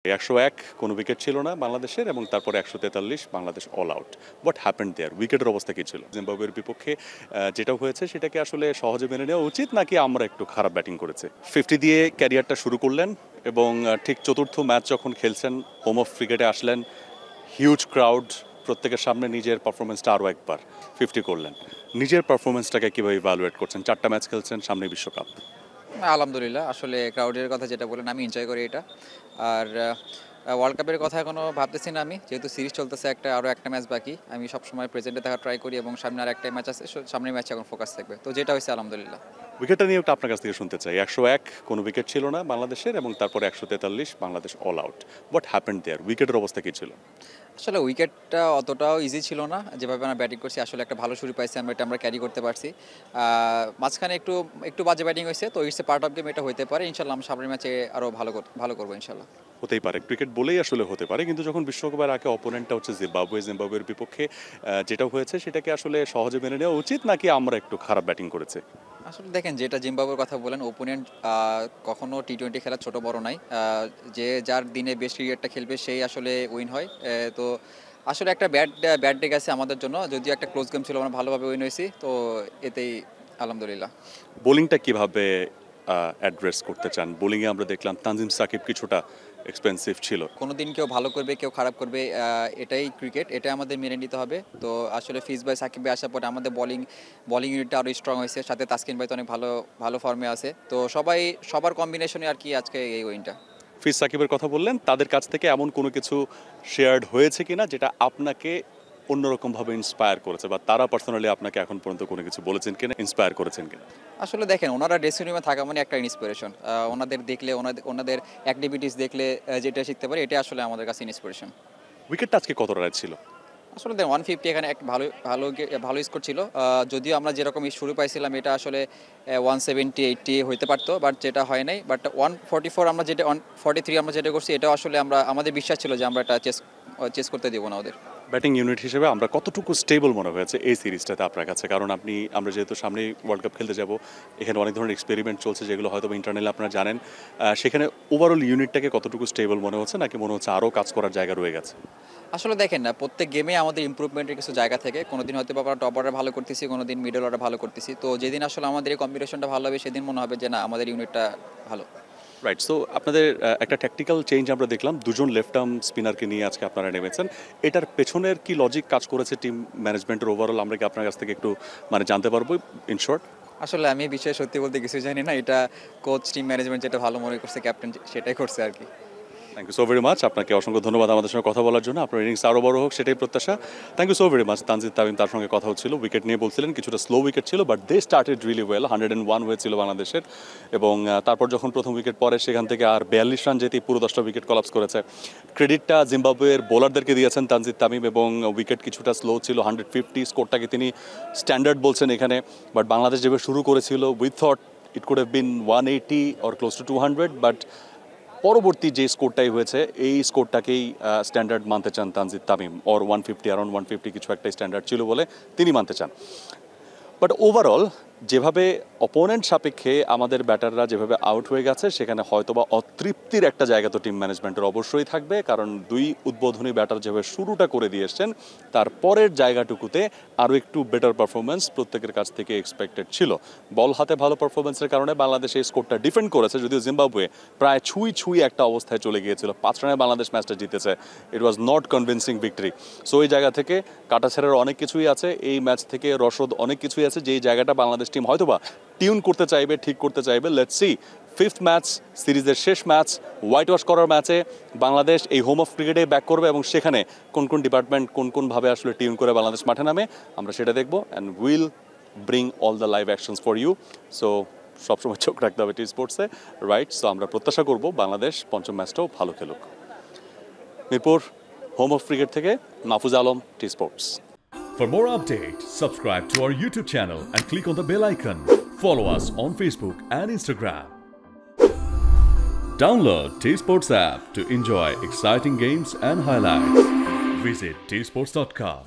101 কোনো উইকেট ছিল না বাংলাদেশের এবং তারপরে 143 Bangladesh all out. What happened there? উইকেটের অবস্থা কি ছিল? জিম্বাবুয়ের বিপক্ষে যেটা হয়েছে সেটাকে আসলে সহজে মেনে নেওয়া উচিত নাকি আমরা একটু খারাপ ব্যাটিং করেছি? 50 দিয়ে ক্যারিয়ারটা শুরু করলেন এবং ঠিক চতুর্থ ম্যাচ যখন খেলছেন হোম অফ ক্রিকেটে আসলেন, হিউজ ক্রাউড, প্রত্যেকের সামনে নিজের পারফরমেন্সটা আরও একবার 50 করলেন। নিজের পারফরমেন্সটাকে কীভাবে ইভ্যালুয়েট করছেন? 4টা ম্যাচ খেলছেন, সামনে বিশ্বকাপ। আলহামদুলিল্লাহ, আসলে ক্রাউডের কথা যেটা বলেন আমি এনজয় করি এটা। আর ওয়ার্ল্ড কাপের কথা এখনও ভাবতেছি না আমি, যেহেতু সিরিজ চলতেছে, আরও একটা ম্যাচ বাকি। আমি সবসময় প্রেজেন্টে থাকা ট্রাই করি এবং সামনে আর একটা ম্যাচ আছে, সামনের ম্যাচে এখন ফোকাস থাকবে। তো যেটা হয়েছে আলহামদুলিল্লাহ। উইকেটটা নিয়ে একটু আপনার কাছ থেকে শুনতে চাই। 101 কোনো উইকেট ছিল না বাংলাদেশের এবং তারপরে 143 Bangladesh all out. What happened there? উইকেটের অবস্থা কি ছিল? আসলে উইকেটটা অতটাও ইজি ছিল না, যেভাবে আমরা ব্যাটিং করছি। আসলে একটা ভালো শুরু পাইছি আমরা, এটা আমরা ক্যারি করতে পারছি। মাঝখানে একটু একটু বাজে ব্যাটিং হয়েছে, তো it's a part of game, এটা হতে পারে। ইনশাল্লাহ আমরা সামনের ম্যাচে আরও ভালো করবো ইনশাল্লাহ। হতেই পারে, ক্রিকেট বলেই আসলে হতে পারে, কিন্তু যখন বিশ্বকাপের আগে অপোনেন্টটা হচ্ছে জিম্বাবুয়ের বিপক্ষে যেটা হয়েছে সেটাকে আসলে সহজে মেনে নেওয়া উচিত নাকি আমরা একটু খারাপ ব্যাটিং করেছি? আসলে দেখেন, যেটা জিম্বাবুয়ের কথা বলেন, ওপোনেন্ট কখনো টি-20 খেলা ছোট বড় নাই। যে যার দিনে বেস্ট ক্রিকেটটা খেলবে সেই আসলে উইন হয়। তো আসলে একটা ব্যাড ডে গেছে আমাদের জন্য, যদিও একটা ক্লোজ গেম ছিল, আমরা ভালোভাবে উইন হয়েছি, তো এতেই আলহামদুলিল্লাহ। বোলিংটা কিভাবে অ্যাড্রেস করতে চান? বোলিংয়ে আমরা দেখলাম তানজিম সাকিব কিছুটা এক্সপেন্সিভ ছিল। কোনো দিন কেউ ভালো করবে, কেউ খারাপ করবে, এটাই ক্রিকেট, এটাই আমাদের মেনে নিতে হবে। তো আসলে ফিজ ভাই, সাকিব ভাই আসার পরে আমাদের বলিং ইউনিটটা আরও স্ট্রং হয়েছে, সাথে তাসকিন ভাই তো অনেক ভালো ফর্মে আছে। তো সবার কম্বিনেশনে আর কি আজকে এই উইনটা। ফিজ সাকিবের কথা বললেন, তাদের কাছ থেকে এমন কোনো কিছু শেয়ার্ড হয়েছে কিনা যেটা আপনাকে অন্যরকমভাবে ইন্সপায়ার করেছে, বা তারা পার্সোনালি আপনাকে এখন পর্যন্ত কোনো কিছু বলেছেন কিনা, ইন্সপায়ার করেছেন কিনা? আসলে দেখেন, ওনারা ড্রেসিং রুমে থাকা মানে একটা ইন্সপিরেশন। ওনাদের দেখলে, ওনাদের অ্যাক্টিভিটিস দেখলে যেটা শিখতে পারি, এটা আসলে আমাদের কাছে ইন্সপিরেশন। উইকেটটা আজকে কত রান ছিল? আসলে দেখেন, 150 এখানে এক ভালো স্কোর ছিল। যদিও আমরা যেরকম শুরু পাইছিলাম, এটা আসলে 170-80 হইতে পারতো, বাট যেটা হয় নাই। বাট 144 আমরা যেটা 143 আমরা যেটা করছি, এটাও আসলে আমাদের বিশ্বাস ছিল যে আমরা এটা চেস করতে দেবো না ওদের। ব্যাটিং ইউনিট হিসেবে আমরা কতটুকু স্টেবল মনে হয়েছে এই সিরিজটাতে আপনার কাছে? কারণ আমরা যেহেতু সামনেই ওয়ার্ল্ড কাপ খেলতে যাব, এখানে অনেক ধরনের এক্সপেরিমেন্ট চলছে যেগুলো হয়তো ইন্টারনালি আপনারা জানেন। সেখানে ওভারঅল ইউনিটটাকে কতটুকু স্টেবল মনে হচ্ছে, নাকি মনে হচ্ছে আরও কাজ করার জায়গা রয়ে গেছে? আসলে দেখেন না, প্রত্যেক গেমে আমাদের ইমপ্রুভমেন্টের কিছু জায়গা থেকে, কোনোদিন হয়তো আমরা টপ অর্ডার ভালো করতেছি, কোনোদিন মিডল অর্ডার ভালো করতেছি। তো যেদিন আসলে আমাদের এই কম্বিনেশনটা ভালো হবে, সেদিন মনে হবে যে না, আমাদের ইউনিটটা ভালো। রাইট। সো আপনাদের একটা ট্যাকটিক্যাল চেঞ্জ আমরা দেখলাম, দুজন লেফট আর্ম স্পিনারকে নিয়ে আজকে আপনারা নেমেছেন। এটার পেছনের কি লজিক কাজ করেছে টিম ম্যানেজমেন্টের ওভারঅল, আমরা কি আপনার কাছ থেকে একটু জানতে পারবো ইন শর্ট? আসলে আমি এই বিষয়ে সত্যি বলতে কিছু জানি না। এটা কোচ, টিম ম্যানেজমেন্ট যেটা ভালো মনে করছে, ক্যাপ্টেন সেটাই করছে আর কি। Thank you so very much. আপনাকে অসংখ্য ধন্যবাদ আমাদের সঙ্গে কথা বলার জন্য। আপনার ইনিংস আরও বড় হোক, সেটাই প্রত্যাশা। Thank you so very much. Tanzid Tamim, তার সঙ্গে কথা হচ্ছিল, উইকেট নিয়ে বলছিলেন কিছুটা স্লো উইকেট ছিল, but they started really well. 101 হয়েছিল বাংলাদেশের, এবং তারপর যখন প্রথম উইকেট পরে, সেখান থেকে আর 42 রান যেতেই পুরো 10টা উইকেট কলাপস করেছে। ক্রেডিটটা জিম্বাবুয়ের বোলারদেরকে দিয়েছেন তানজিদ তামিম, এবং উইকেট কিছুটা স্লো ছিল। 150 স্কোরটাকে তিনি স্ট্যান্ডার্ড বলছেন এখানে, বাট বাংলাদেশ যেভাবে শুরু করেছিল, we thought it could have been 180 or close two 200, but পরবর্তী যে স্কোরটাই হয়েছে, এই স্কোরটাকেই স্ট্যান্ডার্ড মানতে চান তানজিদ তামিম, অর 150, অ্যারাউন্ড 150 কিছু একটা স্ট্যান্ডার্ড ছিল বলে তিনি মানতে চান। বাট ওভারঅল যেভাবে অপোনেন্ট সাপেক্ষে আমাদের ব্যাটাররা যেভাবে আউট হয়ে গেছে, সেখানে হয়তোবা অতৃপ্তির একটা জায়গা তো টিম ম্যানেজমেন্টের অবশ্যই থাকবে, কারণ দুই উদ্বোধনী ব্যাটার যেভাবে শুরুটা করে দিয়ে এসছেন, তারপরের জায়গাটুকুতে আরও একটু বেটার পারফরমেন্স প্রত্যেকের কাছ থেকে এক্সপেক্টেড ছিল। বল হাতে ভালো পারফরমেন্সের কারণে বাংলাদেশ এই স্কোরটা ডিফেন্ড করেছে, যদিও জিম্বাবুয়ে প্রায় ছুঁই একটা অবস্থায় চলে গিয়েছিল। 5 রানে বাংলাদেশ ম্যাচটা জিতেছে। It was not convincing victory. So এই জায়গা থেকে কাটাছেড়ার অনেক কিছুই আছে, এই ম্যাচ থেকে রসদ অনেক কিছুই আছে, যেই জায়গাটা বাংলাদেশ টিম হয়তোবা টিউন করতে চাইবে, ঠিক করতে চাইবে। Let's see. 5th ম্যাচ, সিরিজের শেষ ম্যাচ, হোয়াইট ওয়াশ করার ম্যাচে বাংলাদেশ এই হোম অফ ক্রিকেটে ব্যাক করবে, এবং সেখানে কোন ডিপার্টমেন্ট কোনভাবে আসলে টিউন করে বাংলাদেশ মাঠে নামে, আমরা সেটা দেখবো, and will bring all the live actions for you. So সবসময় চোখ রাখতে হবে টি স্পোর্টসে, রাইট? সো আমরা প্রত্যাশা করব বাংলাদেশ পঞ্চম ম্যাচটাও ভালো খেলুক। মিরপুর হোম অফ ক্রিকেট থেকে Mahfuz Alam, T Sports. For more updates, subscribe to our YouTube channel and click on the bell icon. Follow us on Facebook and Instagram. Download T-Sports app to enjoy exciting games and highlights. Visit tsports.com.